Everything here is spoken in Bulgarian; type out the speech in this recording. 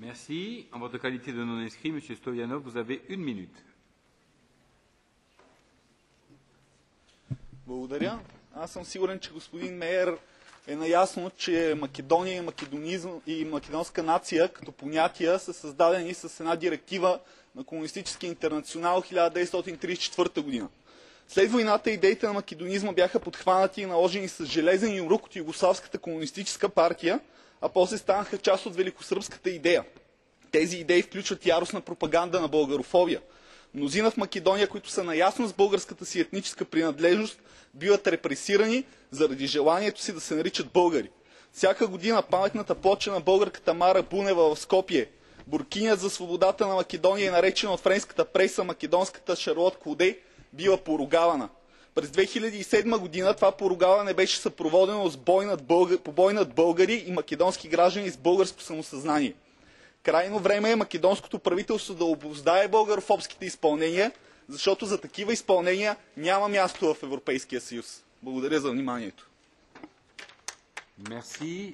Merci. En votre qualité de non-inscrit, M. Stoyanov, vous avez 1 minute. Благодаря. Аз съм сигурен, че господин Мейер е наясно, че Македония и македонска нация като понятия са създадени с една директива на Комунистическия интернационал 1934 година. След войната идеите на македонизма бяха подхванати и наложени с железен юмрук от Югославската комунистическа партия, а после станаха част от великосръбската идея. Тези идеи включват яростна пропаганда на българофобия. Мнозина в Македония, които са наясно с българската си етническа принадлежност, биват репресирани заради желанието си да се наричат българи. Всяка година паметната плоча на българката Мара Бунева в Скопие, буркинят за свободата на Македония, наречена от френската преса македонската Шарлот Клоде, бива поругавана. През 2007 година това поругаване беше съпроводено с побой над българи и македонски граждани с българско самосъзнание. Крайно време е македонското правителство да обуздае българофобските изпълнения, защото за такива изпълнения няма място в Европейския съюз. Благодаря за вниманието. Merci.